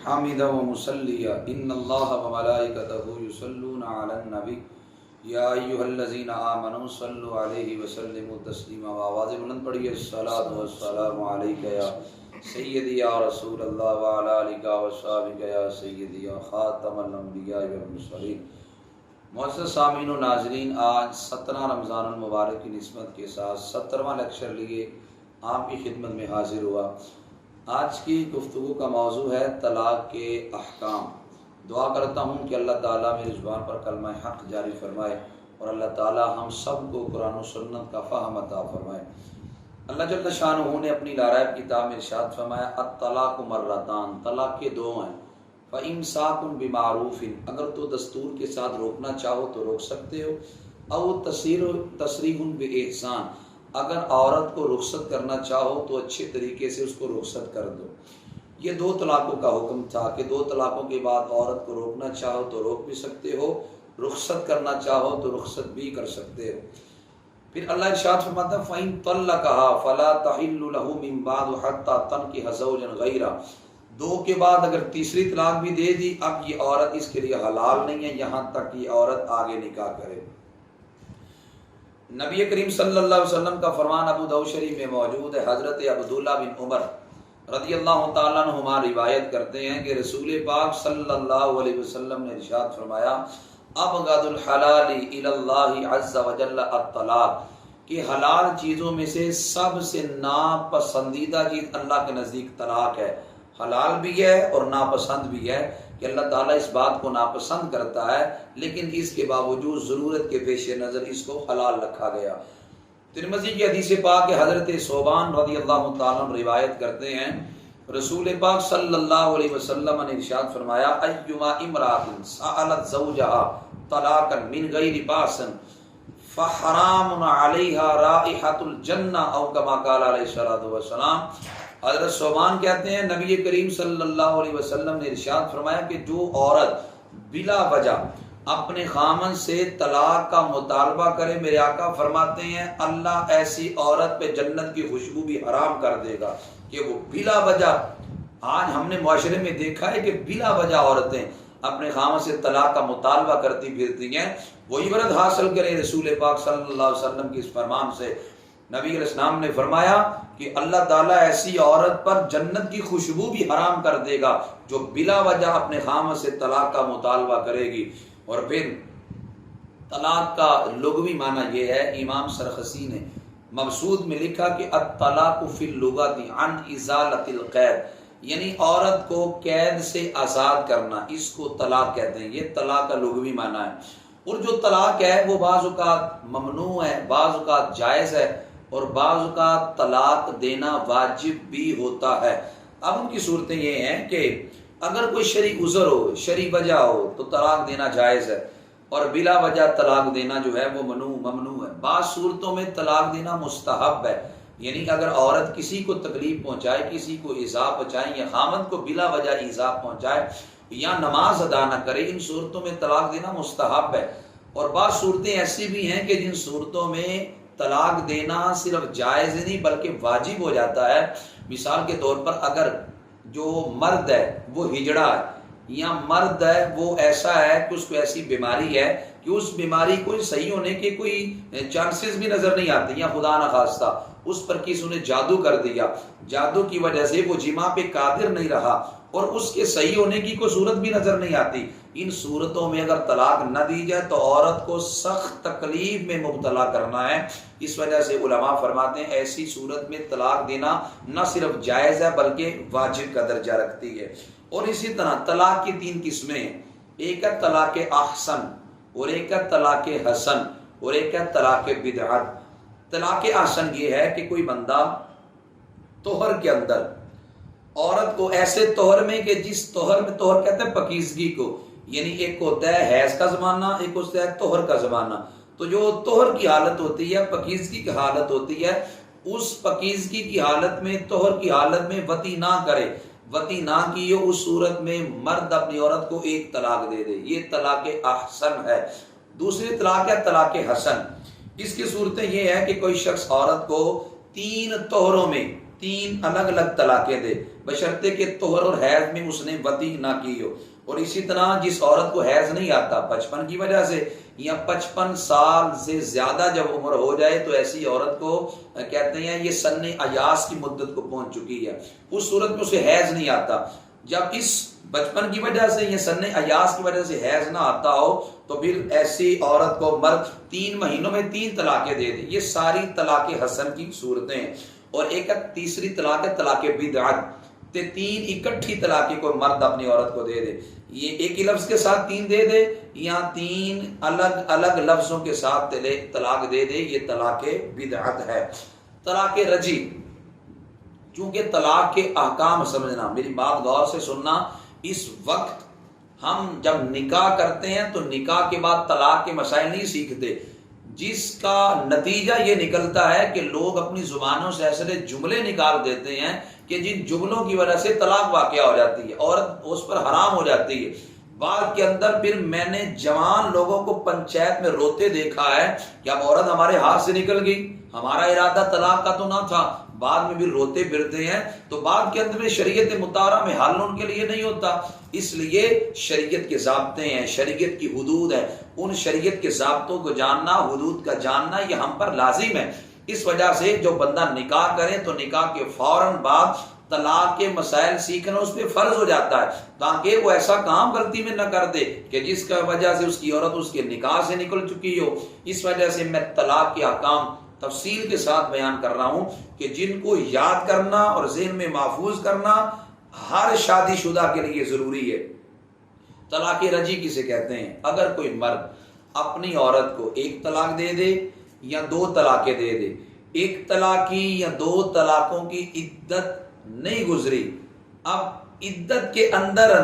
حامدا ومصلیا ان اللہ وملائکتہ یصلون علی النبی یا ایھا الذین آمنوا صلوا علیہ وسلموا تسلیما۔ آواز بلند پڑھیے، الصلاۃ والسلام علیک یا سیدی یا رسول اللہ وعلی آلک وصحبہ یا سیدی یا خاتم الانبیاء والمرسلین۔ معزز سامعین و ناظرین، آج 17 رمضان المبارک کی نسبت کے ساتھ 17واں لیکچر لیے آپ کی خدمت میں حاضر ہوا۔ آج کی گفتگو کا موضوع ہے طلاق کے احکام۔ دعا کرتا ہوں کہ اللہ تعالیٰ میری زبان پر کلمہ حق جاری فرمائے اور اللہ تعالیٰ ہم سب کو قرآن و سنت کا فہم عطا فرمائے۔ اللہ جل شانہ نے اپنی لارائب کتاب میں ارشاد فرمایا الطلاق مرتان، طلاق کے دو ہیں۔ فَإِمْسَاكٌ بِمَعْرُوفٍ، اگر تو دستور کے ساتھ روکنا چاہو تو روک سکتے ہو، او تسریح بِإِحْسَان، اگر عورت کو رخصت کرنا چاہو تو اچھے طریقے سے اس کو رخصت کر دو۔ یہ 2 طلاقوں کا حکم تھا کہ 2 طلاقوں کے بعد عورت کو روکنا چاہو تو روک بھی سکتے ہو، رخصت کرنا چاہو تو رخصت بھی کر سکتے ہو۔ پھر اللہ ارشاد فرماتا ہے فَإِن طَلَّقَهَا فَلَا تَحِلُّ لَهُ مِن بَعْدُ حَتَّى تَنكِحَ زَوْجًا غَيْرَهُ، 2 کے بعد اگر تیسری طلاق بھی دے دی، اب یہ عورت اس کے لیے حلال نہیں ہے یہاں تک کہ عورت آگے نکاح کرے۔ نبی کریم صلی اللہ علیہ وسلم کا فرمان ابو داؤد شریف میں موجود ہے۔ حضرت عبداللہ بن عمر رضی اللہ تعالیٰ عنہما روایت کرتے ہیں کہ رسول پاک صلی اللہ علیہ وسلم نے ارشاد فرمایا ابغض الحلال الی اللہ عز وجل الطلاق، کہ حلال چیزوں میں سے سب سے ناپسندیدہ چیز اللہ کے نزدیک طلاق ہے۔ حلال بھی ہے اور ناپسند بھی ہے کہ اللہ تعالیٰ اس بات کو ناپسند کرتا ہے، لیکن اس کے باوجود ضرورت کے پیش نظر اس کو حلال رکھا گیا۔ ترمذی کی حدیث پاک حضرت ثوبان رضی اللہ تعالیٰ عنہ روایت کرتے ہیں رسول پاک صلی اللہ علیہ وسلم نے ارشاد فرمایا ایما امرأۃ سألت زوجها طلاقا من غیر باس فحرام علیہا رائحۃ الجنہ او کما قال علیہ الصلوۃ والسلام۔ حضرت ثوبان کہتے ہیں نبی کریم صلی اللہ علیہ وسلم نے ارشاد فرمایا کہ جو عورت بلا وجہ اپنے خامن سے طلاق کا مطالبہ کرے، میرے آقا فرماتے ہیں اللہ ایسی عورت پہ جنت کی خوشبو بھی حرام کر دے گا کہ وہ بلا وجہ۔ آج ہم نے معاشرے میں دیکھا ہے کہ بلا وجہ عورتیں اپنے خامن سے طلاق کا مطالبہ کرتی پھرتی ہیں۔ وہ عبرت حاصل کریں رسول پاک صلی اللہ علیہ وسلم کی اس فرمان سے۔ نبی علیہ السلام نے فرمایا کہ اللہ تعالیٰ ایسی عورت پر جنت کی خوشبو بھی حرام کر دے گا جو بلا وجہ اپنے خامن سے طلاق کا مطالبہ کرے گی۔ اور پھر طلاق کا لغوی معنی یہ ہے، امام سرخسی نے مبسوط میں لکھا کہ الطلاق فی اللغۃ عن ازالۃ القید، یعنی عورت کو قید سے آزاد کرنا، اس کو طلاق کہتے ہیں۔ یہ طلاق کا لغوی معنی ہے۔ اور جو طلاق ہے وہ بعض اوقات ممنوع ہے، بعض اوقات جائز ہے، اور بعض اوقات طلاق دینا واجب بھی ہوتا ہے۔ اب ان کی صورتیں یہ ہیں کہ اگر کوئی شرعی عذر ہو، شرعی وجہ ہو تو طلاق دینا جائز ہے، اور بلا وجہ طلاق دینا جو ہے وہ ممنوع ہے۔ بعض صورتوں میں طلاق دینا مستحب ہے، یعنی اگر عورت کسی کو تکلیف پہنچائے، کسی کو ایذا پہنچائے، یا خامند کو بلا وجہ ایذا پہنچائے، یا نماز ادا نہ کرے، ان صورتوں میں طلاق دینا مستحب ہے۔ اور بعض صورتیں ایسی بھی ہیں کہ جن صورتوں میں طلاق دینا صرف جائز نہیں بلکہ واجب ہو جاتا ہے۔ مثال کے طور پر اگر جو مرد ہے وہ ہجڑا ہے، یا مرد ہے وہ ایسا ہے کہ اس کو ایسی بیماری ہے کہ اس بیماری کو صحیح ہونے کے کوئی چانسز بھی نظر نہیں آتے، یا خدا نخواستہ اس پر کسی نے جادو کر دیا، جادو کی وجہ سے وہ جماع پہ قادر نہیں رہا اور اس کے صحیح ہونے کی کوئی صورت بھی نظر نہیں آتی، ان صورتوں میں اگر طلاق نہ دی جائے تو عورت کو سخت تکلیف میں مبتلا کرنا ہے۔ اس وجہ سے علماء فرماتے ہیں ایسی صورت میں طلاق دینا نہ صرف جائز ہے بلکہ واجب کا درجہ رکھتی ہے۔ اور اسی طرح طلاق کی 3 قسمیں ہیں، ایک ہے طلاق احسن، اور ایک ہے طلاق حسن، اور ایک ہے طلاق بدعت۔ طلاق احسن یہ ہے کہ کوئی بندہ طہر کے اندر عورت کو ایسے طہر میں کہ جس طہر میں، طہر کہتے ہیں پاکیزگی کو، یعنی ایک ہوتا ہے حیض کا زمانہ، ایک ہوتا ہے طہر کا زمانہ۔ تو جو طہر کی حالت ہوتی ہے، پاکیزگی کی حالت ہوتی ہے، اس پاکیزگی کی حالت میں، طہر کی حالت میں وطی نہ کرے، وطی نہ کی ہو، اس صورت میں مرد اپنی عورت کو 1 طلاق دے دے، یہ طلاق احسن ہے۔ دوسری طلاق ہے طلاق حسن۔ اس کی صورتیں یہ ہے کہ کوئی شخص عورت کو 3 طہروں میں 3 الگ الگ طلاقیں دے، بشرطے کہ طہر اور حیض میں اس نے وطی نہ کی ہو۔ اور اسی طرح جس عورت کو حیض نہیں آتا 55 کی وجہ سے یا 55 سال سے زیادہ جب عمر ہو جائے تو ایسی عورت کو کہتے ہیں یہ سن ایاس کی مدت کو پہنچ چکی ہے، اس صورت میں اسے حیض نہیں آتا۔ جب اس 55 کی وجہ سے یا سن ایاس کی وجہ سے حیض نہ آتا ہو تو پھر ایسی عورت کو مرد 3 مہینوں میں 3 طلاقیں دے دے۔ یہ ساری طلاق حسن کی صورتیں ہیں۔ اور ایک تیسری طلاق ہے طلاق بدعت، 3 اکٹھی طلاقیں کوئی مرد اپنی عورت کو دے دے، یہ ایک ہی لفظ کے ساتھ 3 دے دے یا 3 الگ الگ لفظوں کے ساتھ طلاق دے دے، یہ طلاق بدعت ہے۔ طلاق رجی، چونکہ طلاق کے احکام سمجھنا، میری بات غور سے سننا، اس وقت ہم جب نکاح کرتے ہیں تو نکاح کے بعد طلاق کے مسائل نہیں سیکھتے، جس کا نتیجہ یہ نکلتا ہے کہ لوگ اپنی زبانوں سے ایسے جملے نکال دیتے ہیں کہ جن جملوں کی وجہ سے طلاق واقع ہو جاتی ہے، عورت اس پر حرام ہو جاتی ہے۔ بعد کے اندر پھر میں نے جوان لوگوں کو پنچایت میں روتے دیکھا ہے کہ اب عورت ہمارے ہاتھ سے نکل گئی، ہمارا ارادہ طلاق کا تو نہ تھا، بعد میں بھی روتے پھرتے ہیں۔ تو بعد کے اندر میں شریعت مطہرہ میں حل ان کے لیے نہیں ہوتا، اس لیے شریعت کے ضابطے ہیں، شریعت کی حدود ہے، ان شریعت کے ضابطوں کو جاننا، حدود کا جاننا یہ ہم پر لازم ہے۔ اس وجہ سے جو بندہ نکاح کرے تو نکاح کے فوراً بعد طلاق کے مسائل سیکھنا اس پہ فرض ہو جاتا ہے، تاکہ وہ ایسا کام غلطی میں نہ کر دے کہ جس کا وجہ سے اس کی عورت اس کے نکاح سے نکل چکی ہو۔ اس وجہ سے میں طلاق کے احکام تفصیل کے ساتھ بیان کر رہا ہوں کہ جن کو یاد کرنا اور ذہن میں محفوظ کرنا ہر شادی شدہ کے لیے ضروری ہے۔ طلاق رجی کسے کہتے ہیں؟ اگر کوئی مرد اپنی عورت کو 1 طلاق دے دے یا 2 طلاقیں دے دے، 1 طلاق کی یا 2 طلاقوں کی عدت نہیں گزری، اب عدت کے اندر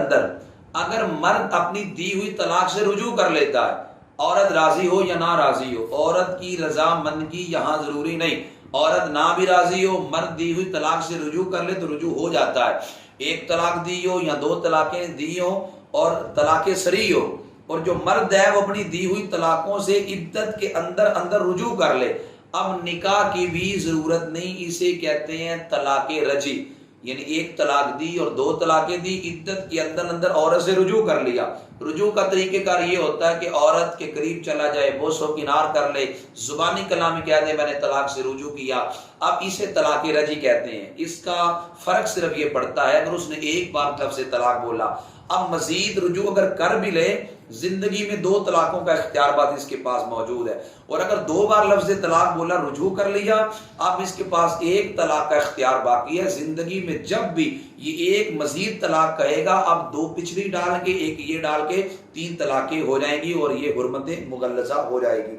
اگر مرد اپنی دی ہوئی طلاق سے رجوع کر لیتا ہے، عورت راضی ہو یا نہ راضی ہو، عورت کی رضامندگی یہاں ضروری نہیں، عورت نہ بھی راضی ہو، مرد دی ہوئی طلاق سے رجوع کر لے تو رجوع ہو جاتا ہے۔ 1 طلاق دی ہو یا 2 طلاقیں دی ہو اور طلاق صریح ہو، اور جو مرد ہے وہ اپنی دی ہوئی طلاقوں سے عدت کے اندر رجوع کر لے، اب نکاح کی بھی ضرورت نہیں، اسے کہتے ہیں طلاق رجی، یعنی 1 طلاق دی اور 2 طلاقیں دی، عدت کے اندر عورت سے رجوع کر لیا۔ رجوع کا طریقہ کار یہ ہوتا ہے کہ عورت کے قریب چلا جائے، بوس و کنار کر لے، زبانی کلام کہہ دے میں نے طلاق سے رجوع کیا، اب اسے طلاق رجی کہتے ہیں۔ اس کا فرق صرف یہ پڑتا ہے اگر اس نے 1 بار لفظ طلاق بولا، اب مزید رجوع اگر کر بھی لے، زندگی میں 2 طلاقوں کا اختیار بعد اس کے پاس موجود ہے، اور اگر 2 بار لفظ طلاق بولا، رجوع کر لیا، اب اس کے پاس 1 طلاق کا اختیار باقی ہے۔ زندگی میں جب بھی یہ 1 مزید طلاق کہے گا، اب 2 پچھلی ڈال کے 1 یہ ڈال کے 3 طلاقیں ہو جائیں گی اور یہ حرمت مغلظہ ہو جائے گی۔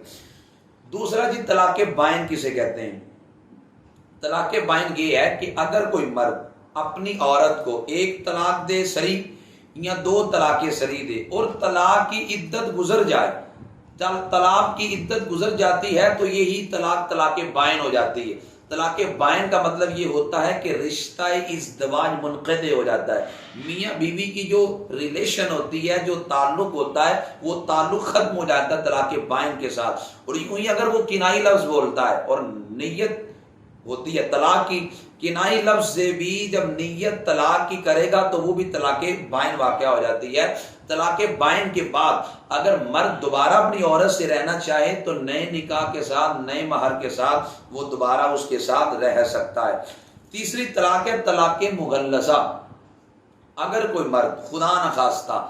دوسرا جی طلاق بائن کسے کہتے ہیں؟ طلاق بائن یہ ہے کہ اگر کوئی مرد اپنی عورت کو 1 طلاق دے صریح یا 2 طلاقیں صریح دے اور طلاق کی عدت گزر جائے، جب طلاق کی عدت گزر جاتی ہے تو یہی طلاق بائن ہو جاتی ہے۔ طلاق بائن کا مطلب یہ ہوتا ہے کہ رشتہ ازدواج منقطع ہو جاتا ہے، میاں بیوی کی جو ریلیشن ہوتی ہے، جو تعلق ہوتا ہے، وہ تعلق ختم ہو جاتا ہے طلاق بائن کے ساتھ۔ اور یوں ہی اگر وہ کنائی لفظ بولتا ہے اور نیت ہوتی ہے طلاق کی، کنائی لفظ سے بھی جب نیت طلاق کی کرے گا تو وہ بھی طلاق بائن واقع ہو جاتی ہے۔ طلاق بائن کے بعد اگر مرد دوبارہ اپنی عورت سے رہنا چاہے تو نئے نکاح کے ساتھ، نئے مہر کے ساتھ وہ دوبارہ اس کے ساتھ رہ سکتا ہے۔ تیسری طلاق ہے طلاق مغلظہ۔ اگر کوئی مرد خدا نخواستہ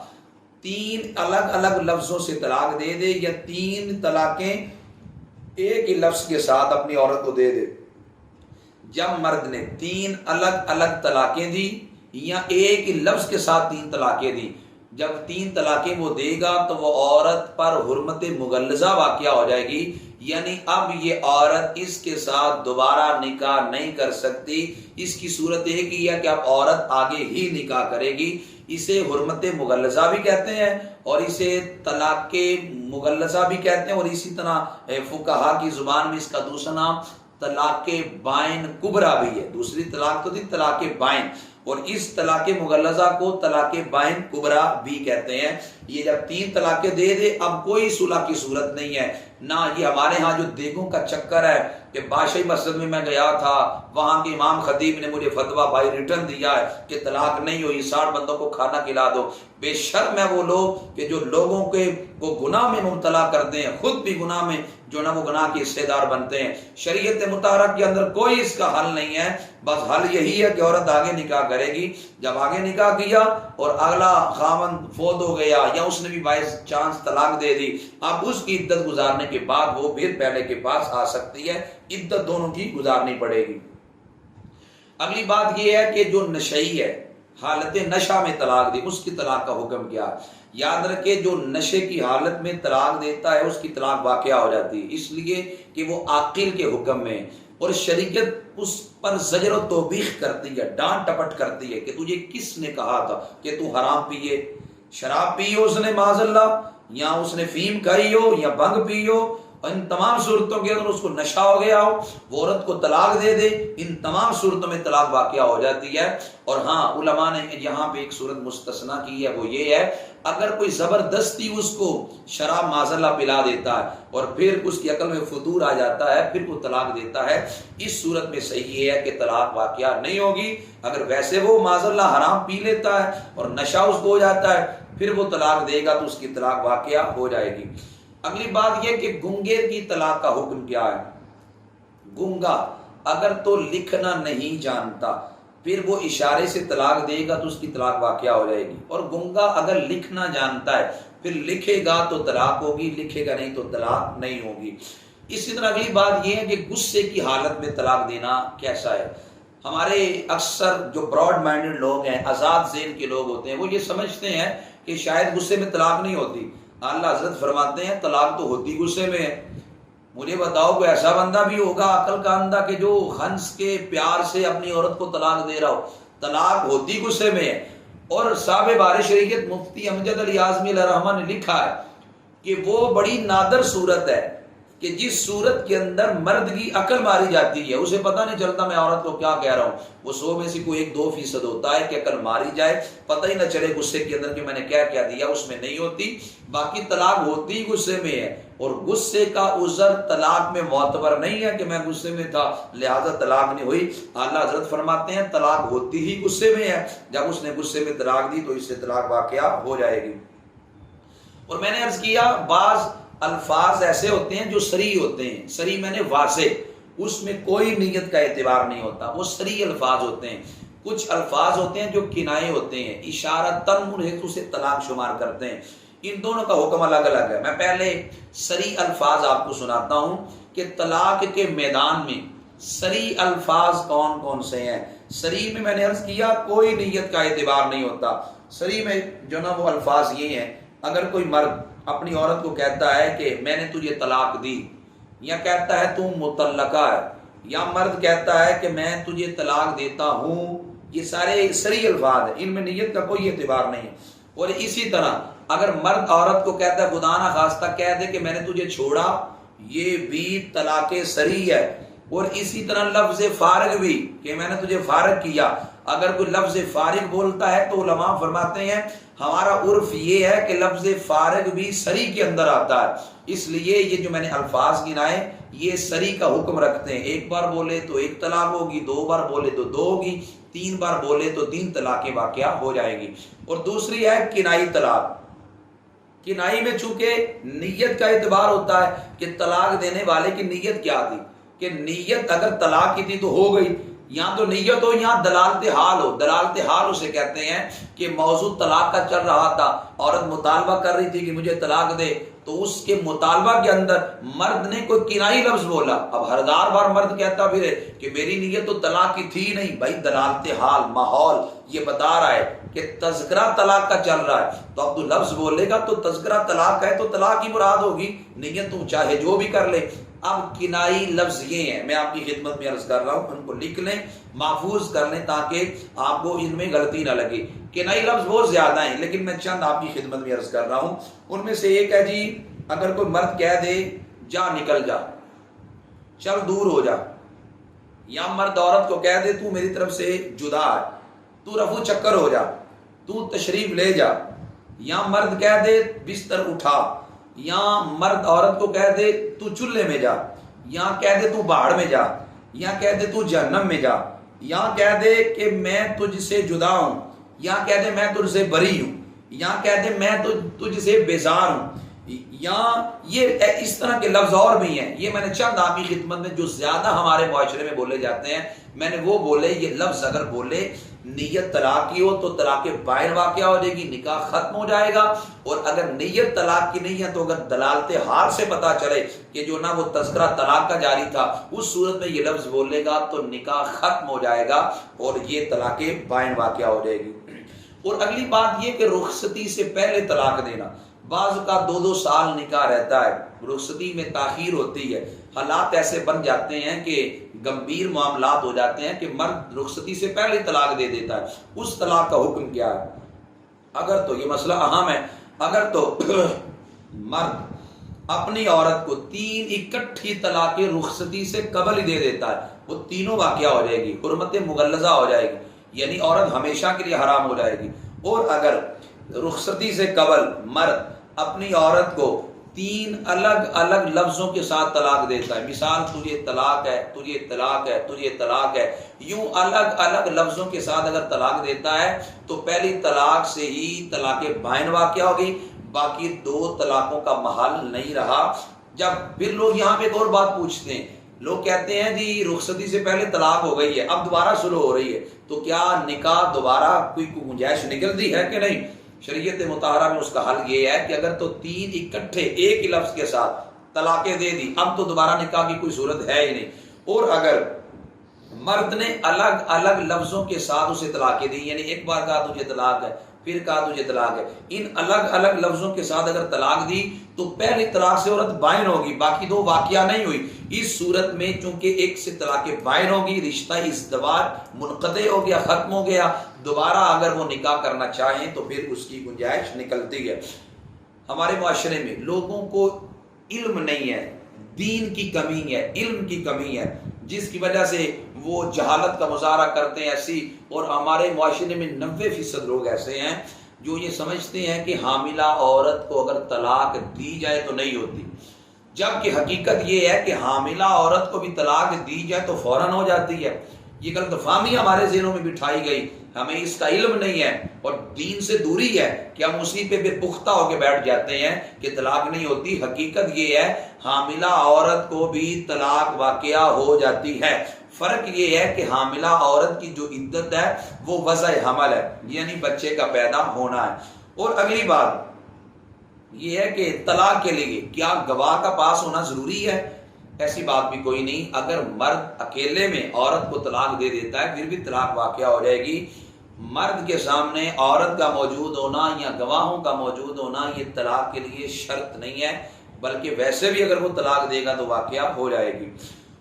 3 الگ الگ لفظوں سے طلاق دے دے یا 3 طلاقیں ایک ہی لفظ کے ساتھ اپنی عورت کو دے دے، جب مرد نے 3 الگ الگ طلاقیں دی یا ایک ہی لفظ کے ساتھ 3 طلاقیں دی، جب 3 طلاقیں وہ دے گا تو وہ عورت پر حرمت مغلظہ واقع ہو جائے گی، یعنی اب یہ عورت اس کے ساتھ دوبارہ نکاح نہیں کر سکتی۔ اس کی صورت یہ کی ہے کہ اب عورت آگے ہی نکاح کرے گی۔ اسے حرمت مغلظہ بھی کہتے ہیں اور اسے طلاق مغلظہ بھی کہتے ہیں، اور اسی طرح فقہا کی زبان میں اس کا دوسرا نام طلاق بائن کبریٰ بھی ہے۔ دوسری طلاق تو تھی طلاق بائن، اور اس طلاق مغلظہ کو طلاق بائن کبریٰ بھی کہتے ہیں۔ یہ جب 3 طلاقیں دے دے، اب کوئی صلح کی صورت نہیں ہے، نہ یہ ہمارے ہاں جو دیگوں کا چکر ہے، کہ بادشاہی مسجد میں گیا تھا، وہاں کے امام خطیب نے مجھے فتویٰ بھائی ریٹرن دیا ہے کہ طلاق نہیں ہوئی، 60 بندوں کو کھانا کھلا دو۔ بے شرم ہے وہ لوگ کہ جو لوگوں کو گناہ میں مبتلا کرتے ہیں، خود بھی گناہ میں جو نا وہ گناہ کے حصے دار بنتے ہیں۔ شریعت مطہرہ کے اندر کوئی اس کا حل نہیں ہے، بس حل یہی ہے کہ عورت آگے نکاح کرے گی۔ جب آگے نکاح کیا اور اگلا خاوند فوت ہو گیا یا اس نے بھی باعث چانس طلاق دے دی، اب اس کی عدت گزارنے کے بعد وہ پھر پہلے کے پاس آ سکتی ہے، عدت دونوں کی گزارنی پڑے گی۔ اگلی بات یہ ہے کہ جو نشئی ہے، حالت نشہ میں طلاق دی، اس کی طلاق کا حکم کیا ہے؟ یاد رکھے جو نشے کی حالت میں طلاق دیتا ہے اس کی طلاق واقع ہو جاتی ہے، اس لیے کہ وہ عاقل کے حکم میں، اور شریعت اس پر زجر و توبیخ کرتی ہے، ڈانٹ ٹپٹ کرتی ہے کہ تجھے کس نے کہا تھا کہ تو حرام پیے، شراب پی ہو اس نے معاذ اللہ، یا اس نے فیم کھائی ہو یا بھنگ پی ہو، ان تمام صورتوں کے اندر اس کو نشہ ہو گیا ہو، وہ عورت کو طلاق دے دے، ان تمام صورتوں میں طلاق واقع ہو جاتی ہے۔ اور ہاں علماء نے یہاں پہ ایک صورت مستثنا کی ہے، وہ یہ ہے اگر کوئی زبردستی اس کو شراب معاذ اللہ پلا دیتا ہے اور پھر اس کی عقل میں فطور آ جاتا ہے، پھر وہ طلاق دیتا ہے، اس صورت میں صحیح یہ ہے کہ طلاق واقع نہیں ہوگی۔ اگر ویسے وہ معاذ اللہ حرام پی لیتا ہے اور نشہ اس کو ہو جاتا ہے، پھر وہ طلاق دے گا تو اس کی طلاق واقع ہو جائے گی۔ اگلی بات یہ کہ گنگے کی طلاق کا حکم کیا ہے؟ گنگا اگر تو لکھنا نہیں جانتا پھر وہ اشارے سے طلاق دے گا تو اس کی طلاق واقع ہو جائے گی، اور گنگا اگر لکھنا جانتا ہے پھر لکھے گا تو طلاق ہوگی، لکھے گا نہیں تو طلاق نہیں ہوگی۔ اسی طرح اگلی بات یہ ہے کہ غصے کی حالت میں طلاق دینا کیسا ہے؟ ہمارے اکثر جو براڈ مائنڈڈ لوگ ہیں، آزاد ذہن کے لوگ ہوتے ہیں، وہ یہ سمجھتے ہیں کہ شاید غصے میں طلاق نہیں ہوتی۔ اللہ حضرت فرماتے ہیں طلاق تو ہوتی غصے میں ہے۔ مجھے بتاؤ کوئی ایسا بندہ بھی ہوگا عقل کا اندھا کہ جو ہنس کے پیار سے اپنی عورت کو طلاق دے رہا ہو؟ طلاق ہوتی غصے میں ہے۔ اور صاحب بار شریعت مفتی امجد علی اعظمی علیہ الرحمہ نے لکھا ہے کہ وہ بڑی نادر صورت ہے کہ جس صورت کے اندر مرد کی عقل ماری جاتی ہے، اسے پتہ نہیں چلتا میں عورت کو کیا کہہ رہا ہوں، وہ 100 میں سے کوئی 1-2% ہوتا ہے کہ عقل ماری جائے، پتہ ہی نہ چلے غصے کے اندر کہ میں نے کیا کیا دیا، اس میں نہیں ہوتی۔ باقی طلاق ہوتی غصے میں ہے، اور غصے کا عذر طلاق میں معتبر نہیں ہے کہ میں غصے میں تھا لہذا طلاق نہیں ہوئی۔ اعلیٰ حضرت فرماتے ہیں طلاق ہوتی ہی غصے میں ہے، جب اس نے غصے میں طلاق دی تو اس سے طلاق واقع ہو جائے گی۔ اور میں نے عرض کیا بعض الفاظ ایسے ہوتے ہیں جو صریح ہوتے ہیں، صریح میں نے واضح، اس میں کوئی نیت کا اعتبار نہیں ہوتا، وہ صریح الفاظ ہوتے ہیں۔ کچھ الفاظ ہوتے ہیں جو کنائے ہوتے ہیں، اشارتاً انہیں اسے طلاق شمار کرتے ہیں، ان دونوں کا حکم الگ الگ ہے۔ میں پہلے صریح الفاظ آپ کو سناتا ہوں کہ طلاق کے میدان میں صریح الفاظ کون کون سے ہیں۔ صریح میں نے عرض کیا کوئی نیت کا اعتبار نہیں ہوتا۔ صریح میں جو نا وہ الفاظ یہ ہیں، اگر کوئی مرد اپنی عورت کو کہتا ہے کہ میں نے تجھے طلاق دی، یا کہتا ہے تم مطلقہ ہے، یا مرد کہتا ہے کہ میں تجھے طلاق دیتا ہوں، یہ سارے صریح الفاظ ہیں، ان میں نیت کا کوئی اعتبار نہیں۔ اور اسی طرح اگر مرد عورت کو کہتا ہے خدا نہ خواستہ کہہ دے کہ میں نے تجھے چھوڑا، یہ بھی طلاق صریح ہے۔ اور اسی طرح لفظ فارغ بھی کہ میں نے تجھے فارغ کیا، اگر کوئی لفظ فارغ بولتا ہے تو علماء فرماتے ہیں ہمارا عرف یہ ہے کہ لفظ فارغ بھی صریح کے اندر آتا ہے، اس لیے یہ جو میں نے الفاظ گنائے یہ صریح کا حکم رکھتے ہیں۔ ایک بار بولے تو 1 طلاق ہوگی، 2 بار بولے تو 2 ہوگی، 3 بار بولے تو 3 طلاقیں واقع ہو جائے گی۔ اور دوسری ہے کنائی طلاق۔ کنائی میں چونکہ نیت کا اعتبار ہوتا ہے کہ طلاق دینے والے کی نیت کیا تھی، کہ نیت اگر طلاق کی تھی تو ہو گئی، یہاں تو نیت ہو، یہاں دلالت حال ہو۔ دلالت حال اسے کہتے ہیں کہ موضوع طلاق کا چل رہا تھا، عورت مطالبہ کر رہی تھی کہ مجھے طلاق دے، تو اس کے مطالبہ کے اندر مرد نے کوئی کنائی لفظ بولا۔ اب 1000 بار مرد کہتا پھر کہ میری نیت تو طلاق کی تھی نہیں، بھائی دلالت حال ماحول یہ بتا رہا ہے کہ تذکرہ طلاق کا چل رہا ہے، تو اب تو لفظ بولے گا تو تذکرہ طلاق ہے تو طلاق کی مراد ہوگی، نیت تو چاہے جو بھی کر لے۔ اب کنائی لفظ یہ ہیں، میں آپ کی خدمت میں عرض کر رہا ہوں، ان کو لکھ لیں، محفوظ کر لیں تاکہ آپ کو ان میں غلطی نہ لگے۔ کنائی لفظ بہت زیادہ ہیں لیکن میں چند آپ کی خدمت میں عرض کر رہا ہوں۔ ان میں سے ایک ہے جی اگر کوئی مرد کہہ دے جا نکل جا، چل دور ہو جا، یا مرد عورت کو کہہ دے تو میری طرف سے جدا ہے، تو رفو چکر ہو جا، تو تشریف لے جا، یا مرد کہہ دے بستر اٹھا، یا مرد عورت کو کہہ دے تو چولہے میں جا، یہاں کہہ دے تو باہر میں جا، یہاں کہہ دے تو جہنم میں جا، یہاں کہہ دے کہ میں تجھ سے جدا ہوں، یہاں کہہ دے میں تجھ سے بری ہوں، یہاں کہہ دے میں تجھ سے بیزار ہوں، یہاں یہ اس طرح کے لفظ اور بھی ہیں. یہ میں نے چند آپ کی خدمت میں جو زیادہ ہمارے معاشرے میں بولے جاتے ہیں میں نے وہ بولے. یہ لفظ اگر بولے نیت طلاق کی ہو تو طلاق بائن واقع ہو جائے گی، نکاح ختم ہو جائے گا. اور اگر نیت طلاق کی نہیں ہے تو اگر دلالت حال سے پتا چلے کہ جو نا وہ تذکرہ طلاق کا جاری تھا، اس صورت میں یہ لفظ بولے گا تو نکاح ختم ہو جائے گا اور یہ طلاق بائن واقع ہو جائے گی. اور اگلی بات یہ کہ رخصتی سے پہلے طلاق دینا. بعض کا 2-2 سال نکاح رہتا ہے، رخصتی میں تاخیر ہوتی ہے، حالات ایسے بن جاتے ہیں کہ گمبھیر معاملات ہو جاتے ہیں کہ مرد رخصتی سے پہلے طلاق دے دیتا ہے. اس طلاق کا حکم کیا ہے؟ اگر تو یہ مسئلہ اہم ہے، اگر تو مرد اپنی عورت کو 3 اکٹھی طلاق رخصتی سے قبل ہی دے دیتا ہے، وہ تینوں واقعہ ہو جائے گی، حرمت مغلظہ ہو جائے گی، یعنی عورت ہمیشہ کے لیے حرام ہو جائے گی. اور اگر رخصتی سے قبل مرد اپنی عورت کو 3 الگ الگ لفظوں کے ساتھ طلاق دیتا ہے، مثال تجھے طلاق ہے، تجھے طلاق ہے، تجھے طلاق ہے، یوں الگ الگ لفظوں کے ساتھ اگر طلاق دیتا ہے تو پہلی طلاق سے ہی طلاق بائن واقع ہوگی، باقی 2 طلاقوں کا محل نہیں رہا. جب پھر لوگ یہاں پہ ایک اور بات پوچھتے ہیں، لوگ کہتے ہیں جی رخصتی سے پہلے طلاق ہو گئی ہے، اب دوبارہ شروع ہو رہی ہے، تو کیا نکاح دوبارہ کوئی گنجائش نکلتی ہے کہ نہیں؟ شریعت مطہرہ میں اس کا حل یہ ہے کہ اگر تو 3 اکٹھے ایک ہی لفظ کے ساتھ طلاقیں دے دی، اب تو دوبارہ نکاح کی کوئی صورت ہے ہی نہیں. اور اگر مرد نے الگ الگ لفظوں کے ساتھ اسے طلاقیں دی، یعنی ایک بار کہا تجھے طلاق ہے، پھر کہا تجھے طلاق ہے، ان الگ الگ لفظوں کے ساتھ اگر طلاق دی تو پہلی طلاق سے عورت بائن ہوگی، باقی 2 واقعہ نہیں ہوئی. اس صورت میں چونکہ ایک سے طلاق بائن ہوگی، رشتہ ازدواج منقطع ہو گیا، ختم ہو گیا. دوبارہ اگر وہ نکاح کرنا چاہیں تو پھر اس کی گنجائش نکلتی ہے. ہمارے معاشرے میں لوگوں کو علم نہیں ہے، دین کی کمی ہے، علم کی کمی ہے، جس کی وجہ سے وہ جہالت کا مظاہرہ کرتے ہیں ایسی. اور ہمارے معاشرے میں 90% لوگ ایسے ہیں جو یہ سمجھتے ہیں کہ حاملہ عورت کو اگر طلاق دی جائے تو نہیں ہوتی، جبکہ حقیقت یہ ہے کہ حاملہ عورت کو بھی طلاق دی جائے تو فوراً ہو جاتی ہے. یہ غلط فہمی ہمارے ذہنوں میں بٹھائی گئی، ہمیں اس کا علم نہیں ہے اور دین سے دوری ہے کہ ہم اسی پہ پھر پختہ ہو کے بیٹھ جاتے ہیں کہ طلاق نہیں ہوتی. حقیقت یہ ہے حاملہ عورت کو بھی طلاق واقعہ ہو جاتی ہے. فرق یہ ہے کہ حاملہ عورت کی جو عدت ہے وہ وضع حمل ہے، یعنی بچے کا پیدا ہونا ہے. اور اگلی بات یہ ہے کہ طلاق کے لیے کیا گواہ کا پاس ہونا ضروری ہے؟ ایسی بات بھی کوئی نہیں. اگر مرد اکیلے میں عورت کو طلاق دے دیتا ہے پھر بھی طلاق واقعہ ہو جائے گی. مرد کے سامنے عورت کا موجود ہونا یا گواہوں کا موجود ہونا یہ طلاق کے لیے شرط نہیں ہے، بلکہ ویسے بھی اگر وہ طلاق دے گا تو واقعہ ہو جائے گی.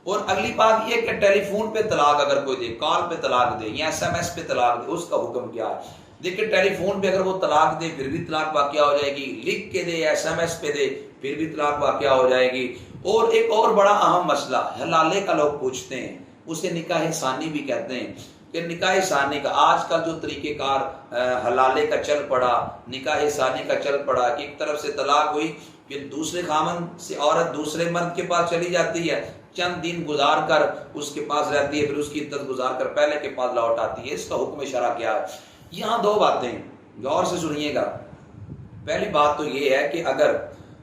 اور اگلی بات یہ کہ ٹیلی فون پہ طلاق اگر کوئی دے، کال پہ طلاق دے یا SMS پہ طلاق دے، اس کا حکم کیا ہے؟ دیکھیں ٹیلی فون پہ اگر وہ طلاق دے پھر بھی طلاق واقعہ ہو جائے گی، لکھ کے دے یا SMS پہ دے پھر بھی طلاق واقعہ ہو جائے گی. اور ایک اور بڑا اہم مسئلہ حلالے کا لوگ پوچھتے ہیں، اسے نکاح ثانی بھی کہتے ہیں کہ نکاح ثانی کا آج کل جو طریقہ کار حلالے کا چل پڑا، نکاح ثانی کا چل پڑا، ایک طرف سے طلاق ہوئی پھر دوسرے خامن سے عورت دوسرے مرد کے پاس چلی جاتی ہے، چند دن گزار کر اس کے پاس رہتی ہے، پھر اس کی عدت گزار کر پہلے کے پاس لوٹ آتی ہے. اس کا حکم شرع کیا ہے؟ یہاں 2 باتیں غور سے سنیے گا. پہلی بات تو یہ ہے کہ اگر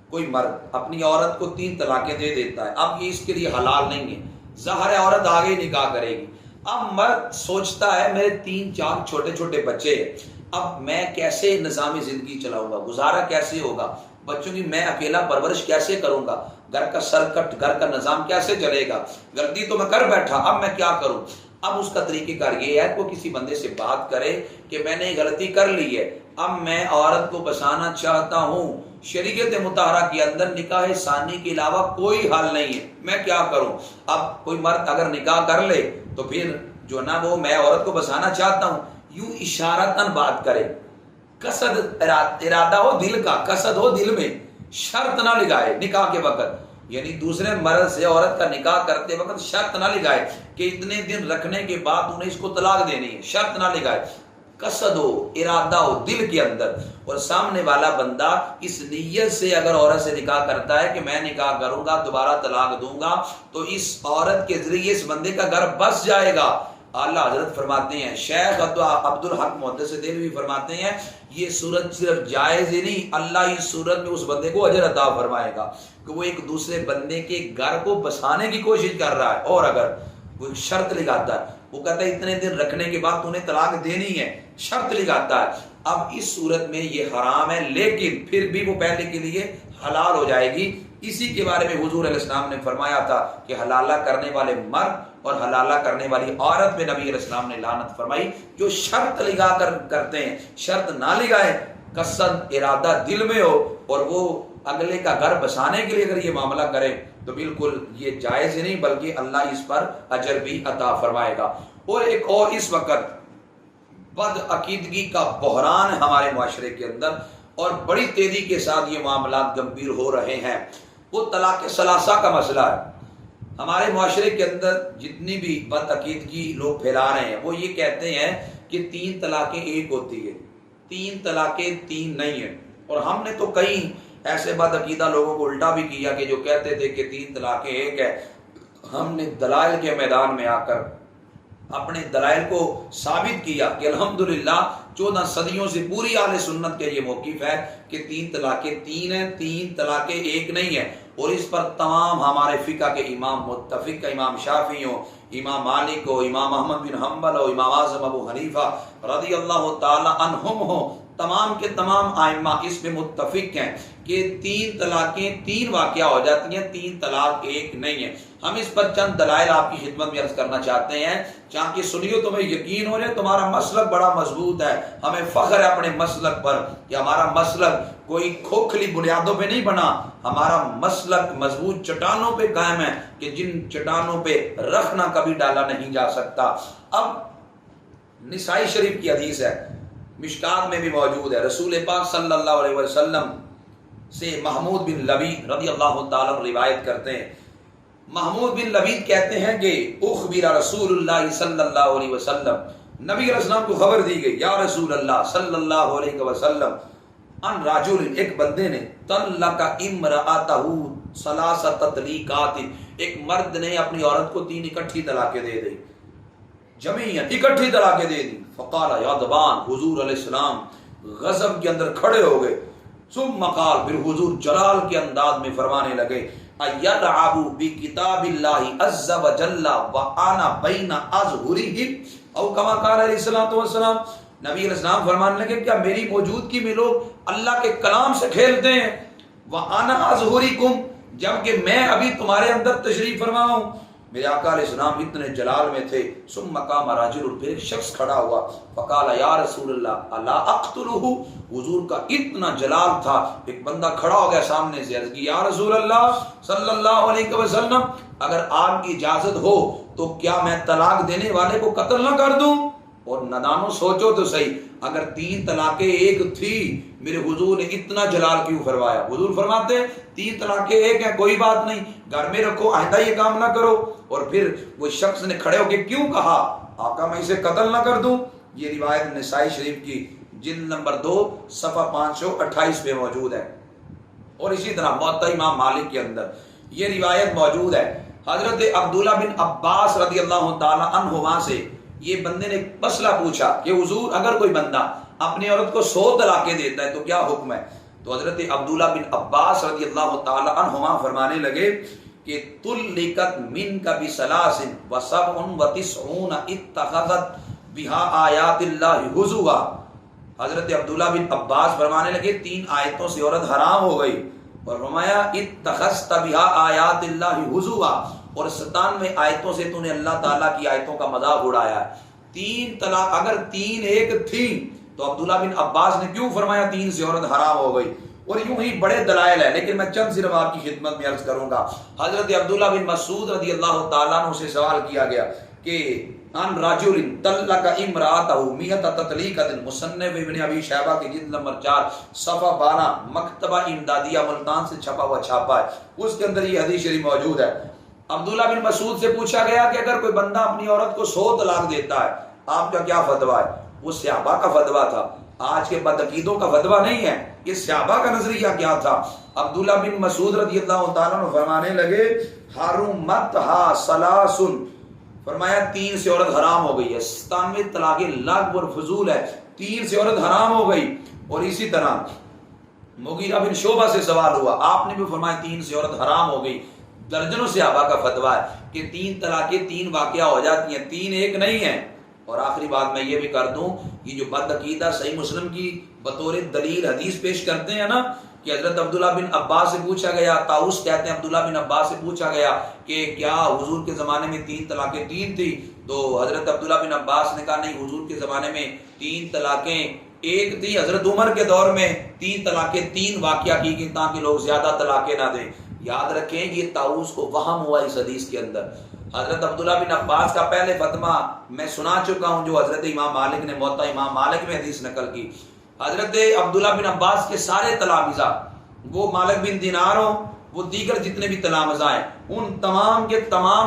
کوئی مرد اپنی عورت کو 3 طلاقیں دے دیتا ہے، اب یہ اس کے لیے حلال نہیں ہے، ظاہر ہے عورت آگے نکاح کرے گی. اب مرد سوچتا ہے میرے 3-4 چھوٹے چھوٹے بچے ہیں، اب میں کیسے نظام زندگی چلاؤں گا، گزارا کیسے ہوگا، بچوں کی میں اکیلا پرورش کیسے کروں گا، گھر کا سرکٹ، گھر کا نظام کیسے چلے گا، غلطی تو میں کر بیٹھا، اب میں کیا کروں. اب اس کا طریقہ کار یہ ہے کہ وہ کسی بندے سے بات کرے کہ میں نے غلطی کر لی ہے، اب میں عورت کو بسانا چاہتا ہوں، شریعت مطہرہ کے اندر نکاح ثانی کے علاوہ کوئی حل نہیں ہے، میں کیا کروں. اب کوئی مرد اگر نکاح کر لے تو پھر جو نا وہ میں عورت کو بسانا چاہتا ہوں یوں اشارتاً بات کرے، قصد ارادہ ہو دل کا، قصد ہو دل میں، شرط نہ لگائے نکاح کے وقت، یعنی دوسرے مرد سے عورت کا نکاح کرتے وقت شرط نہ لگائے کہ اتنے دن رکھنے کے بعد انہیں اس کو طلاق دینی ہے، شرط نہ لگائے. قصد ہو، ارادہ ہو دل کے اندر، اور سامنے والا بندہ اس نیت سے اگر عورت سے نکاح کرتا ہے کہ میں نکاح کروں گا، دوبارہ طلاق دوں گا، تو اس عورت کے ذریعے اس بندے کا گھر بس جائے گا۔ اعلیٰ حضرت فرماتے ہیں، شیخ عبد الحق محدث دہلوی فرماتے ہیں، یہ صورت صرف جائز ہی نہیں، اللہ اس صورت میں اس بندے کو اجر عطا فرمائے گا کہ وہ ایک دوسرے بندے کے گھر کو بسانے کی کوشش کر رہا ہے، اور اگر وہ شرط لگاتا ہے، وہ کہتا ہے اتنے دن رکھنے کے بعد تو نے طلاق دینی ہے، شرط لگاتا ہے، اب اس صورت میں یہ حرام ہے، لیکن پھر بھی وہ پہلے کے لیے حلال ہو جائے گی۔ اسی کے بارے میں حضور علیہ السلام نے فرمایا تھا کہ حلالہ کرنے والے مرد اور حلالہ کرنے والی عورت میں نبی علیہ السلام نے لعنت فرمائی۔ جو شرط لگا کر کرتے ہیں، شرط نہ لگائے، قصد ارادہ دل میں ہو اور وہ اگلے کا گھر بسانے کے لیے اگر یہ معاملہ کرے تو بالکل یہ جائز ہی نہیں، بلکہ اللہ اس پر اجر بھی عطا فرمائے گا۔ اور ایک اور اس وقت بد عقیدگی کا بحران ہے ہمارے معاشرے کے اندر، اور بڑی تیزی کے ساتھ یہ معاملات گمبھیر ہو رہے ہیں، وہ طلاق ثلاثہ کا مسئلہ ہے۔ ہمارے معاشرے کے اندر جتنی بھی بد عقیدگی لوگ پھیلا رہے ہیں، وہ یہ کہتے ہیں کہ 3 طلاقیں ایک ہوتی ہے، 3 طلاقیں 3 نہیں ہیں، اور ہم نے تو کئی ایسے بد عقیدہ لوگوں کو الٹا بھی کیا کہ جو کہتے تھے کہ 3 طلاقیں ایک ہے۔ ہم نے دلائل کے میدان میں آ کر اپنے دلائل کو ثابت کیا کہ الحمدللہ 14 صدیوں سے پوری اہل سنت کا یہ موقف ہے کہ 3 طلاقیں 3 ہیں، 3 طلاقیں ایک نہیں ہیں، اور اس پر تمام ہمارے فقہ کے امام متفق، امام شافعی ہو، امام مالک ہو، امام احمد بن حنبل ہو، امام اعظم ابو حنیفہ رضی اللہ تعالی عنہم ہو، تمام کے تمام ائمہ اس میں متفق ہیں کہ 3 طلاقیں 3 واقعہ ہو جاتی ہیں، 3 طلاق ایک نہیں ہے۔ ہم اس پر چند دلائل آپ کی خدمت میں عرض کرنا چاہتے ہیں تاکہ سنیو تمہیں یقین ہو جائے تمہارا مسلک بڑا مضبوط ہے۔ ہمیں فخر ہے اپنے مسلک پر کہ ہمارا مسلک کوئی کھوکھلی بنیادوں پہ نہیں بنا، ہمارا مسلک مضبوط چٹانوں پہ قائم ہے کہ جن چٹانوں پہ رکھنا کبھی ڈالا نہیں جا سکتا۔ اب نسائی شریف کی حدیث ہے، مشکات میں بھی موجود ہے، رسول پاک صلی اللہ علیہ وسلم سے محمود بن لبید رضی اللہ تعالیٰ روایت کرتے ہیں۔ محمود بن لبید کہتے ہیں کہ اخبر رسول اللہ صلی اللہ علیہ وسلم، نبی علیہ السلام کو خبر دی گئی، یا رسول اللہ صلی اللہ علیہ وسلم، ان رجل، ایک بندے نے، طلق امرأتہ 3 تطلیقات، ایک مرد نے اپنی عورت کو 3 اکٹھی طلاقیں دے دی، جمیعاً اکٹھی طلاقیں دے دی۔ فقال یادبان، حضور علیہ السلام غضب کے اندر کھڑے ہو گئے، ثم قال، پھر حضور جلال کے انداز میں فرمانے لگے، ایلعب بکتاب اللہ عز وجل وانا بین اظہرہم، او کما قال علیہ الصلوۃ والسلام، نبی علیہ السلام فرمانے لگے کیا میری موجودگی میں لوگ اللہ کے کلام سے کھیلتے ہیں، وانا اظہرکم، جبکہ میں ابھی تمہارے اندر تشریف فرما ہوں۔ میرے آقا علیہ السلام اتنے جلال میں تھے، ثم قام رجل، پھر ایک شخص کھڑا ہوا، فقال یا رسول اللہ الا اقتلہ، حضور کا اتنا جلال تھا، ایک بندہ کھڑا ہو گیا سامنے سے، عرض کی یا رسول اللہ صلی اللہ علیہ وسلم، اگر آپ کی اجازت ہو تو کیا میں طلاق دینے والے کو قتل نہ کر دوں؟ اور ندانو سوچو تو صحیح، اگر 3 طلاقیں ایک تھی، میرے حضور نے اتنا جلال کیوں فرمایا؟ حضور فرماتے ہیں 3 طلاقیں ایک ہیں، کوئی بات نہیں، گھر میں رکھو، آئندہ یہ کام نہ کرو۔ اور پھر وہ شخص نے کھڑے ہو کے کیوں کہا آقا میں اسے قتل نہ کر دوں؟ یہ روایت نسائی شریف کی جلد نمبر 2 صفحہ 528 پہ موجود ہے، اور اسی طرح موطا امام مالک کے اندر یہ روایت موجود ہے۔ حضرت عبداللہ بن عباس رضی اللہ تعالی عنہما سے یہ بندے نے مسئلہ پوچھا کہ حضور اگر کوئی بندہ اپنی عورت کو 100 طلاقیں دیتا ہے تو کیا حکم ہے؟ تو حضرت عبداللہ بن عباس رضی اللہ تعالی عنہما فرمانے لگے کہ طلقت منک بثلاث وسبع وتسعون اتخذت بها آیات اللہ ہزوا۔ حضرت عبداللہ بن عباس فرمانے لگے 3 آیتوں سے عورت حرام ہو گئی، اور فرمایا اتخذت بها آیات اللہ ہزوا، اور 97 آیتوں سے تو نے اللہ تعالیٰ کی آیتوں کا مذاق اڑایا ہے۔ 3 طلاق اگر 3 ایک تھی تو عبداللہ بن عباس نے کیوں فرمایا 3 سے عورت حرام ہو گئی؟ اور یوں ہی بڑے دلائل ہیں، لیکن میں چند صرف آپ کی خدمت میں عرض کروں گا۔ حضرت عبداللہ بن مسعود رضی اللہ تعالیٰ عنہ سے سوال کیا گیا کہ ان رجل طلق امرأتہ 100 تطلیقۃ، مصنف ابن ابی شیبہ کی جلد نمبر 4 صفحہ 12 مکتبہ امدادیہ ملتان سے چھپا ہوا چھاپا ہے، اس کے اندر یہ حدیث شریف موجود ہے۔ عبداللہ بن مسعود سے پوچھا گیا کہ اگر کوئی بندہ اپنی عورت کو 100 طلاق دیتا ہے آپ کا کیا فتویٰ ہے؟ وہ صحابہ کا فتویٰ تھا، آج کے بدعقیدوں کا فتویٰ نہیں ہے، یہ صحابہ کا نظریہ کیا تھا۔ عبداللہ بن مسعود رضی اللہ تعالیٰ عنہ فرمانے لگے حرمتھا ثلاثن، فرمایا 3 سے عورت حرام ہو گئی ہے، 97 طلاقیں لغو اور فضول ہے، 3 سے عورت حرام ہو گئی۔ اور اسی طرح مغیرہ بن شعبہ سے سوال ہوا، آپ نے بھی فرمایا 3 سے عورت حرام ہو گئی۔ درجنوں صحابہ کا فتویٰ ہے کہ 3 طلاقیں 3 واقعہ ہو جاتی ہیں، 3 ایک نہیں ہے۔ اور آخری بات میں یہ بھی کر دوں، یہ جو بدعقیدہ صحیح مسلم کی بطور دلیل حدیث پیش کرتے ہیں نا کہ حضرت عبداللہ بن عباس سے پوچھا گیا، طاؤس کہتے ہیں عبداللہ بن عباس سے پوچھا گیا کہ کیا حضور کے زمانے میں 3 طلاقیں 3 تھی؟ تو حضرت عبداللہ بن عباس نے کہا نہیں، حضور کے زمانے میں 3 طلاقیں 1 تھی، حضرت عمر کے دور میں 3 طلاقیں 3 واقعہ کی گئی تاکہ لوگ زیادہ طلاقیں نہ دیں۔ یاد رکھیں یہ طاؤس کو وہم ہوا اس حدیث کے اندر۔ حضرت عبداللہ بن عباس کا پہلے فتویٰ میں سنا چکا ہوں جو حضرت امام مالک نے موطا امام مالک میں حدیث نقل کی۔ حضرت عبداللہ بن عباس کے سارے تلامذہ، وہ مالک بن دینار ہوں، وہ دیگر جتنے بھی تلامذہ ہیں، ان تمام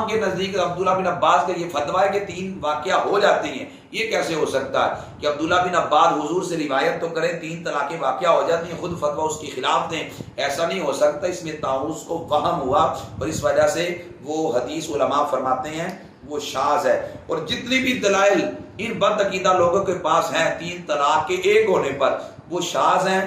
کے نزدیک عبداللہ بن عباس کا یہ فتویٰ ہے کہ 3 واقعہ ہو جاتی ہیں۔ یہ کیسے ہو سکتا ہے کہ عبداللہ بن عباس حضور سے روایت تو کریں 3 طلاقیں واقعہ ہو جاتی ہیں، خود فتویٰ اس کے خلاف دیں؟ ایسا نہیں ہو سکتا، اس میں طاؤس کو وہم ہوا اور اس وجہ سے وہ حدیث علماء فرماتے ہیں وہ شاذ ہے۔ اور جتنی بھی دلائل ان بدعقیدہ لوگوں کے پاس ہیں 3 طلاق کے 1 ہونے پر، وہ شاذ ہیں،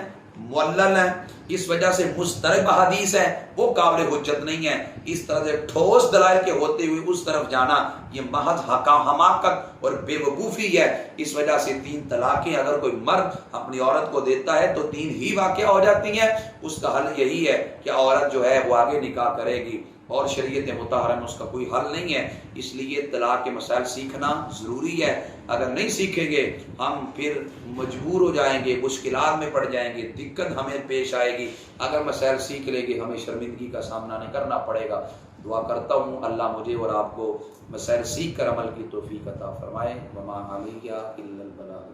معلل ہیں، اس وجہ سے مضطرب حدیث ہے، وہ قابل حجت نہیں ہے۔ اس طرح سے ٹھوس دلائل کے ہوتے ہوئے اس طرف جانا یہ محض حماقت اور بے وقوفی ہے۔ اس وجہ سے 3 طلاقیں اگر کوئی مرد اپنی عورت کو دیتا ہے تو 3 ہی واقعہ ہو جاتی ہیں۔ اس کا حل یہی ہے کہ عورت جو ہے وہ آگے نکاح کرے گی، اور شریعت مطہرہ میں اس کا کوئی حل نہیں ہے۔ اس لیے طلاق کے مسائل سیکھنا ضروری ہے۔ اگر نہیں سیکھیں گے ہم پھر مجبور ہو جائیں گے، مشکلات میں پڑ جائیں گے، دقت ہمیں پیش آئے گی۔ اگر مسائل سیکھ لیں گے ہمیں شرمندگی کا سامنا نہیں کرنا پڑے گا۔ دعا کرتا ہوں اللہ مجھے اور آپ کو مسائل سیکھ کر عمل کی توفیق عطا فرمائے۔ وما علیہ الا البلاغ۔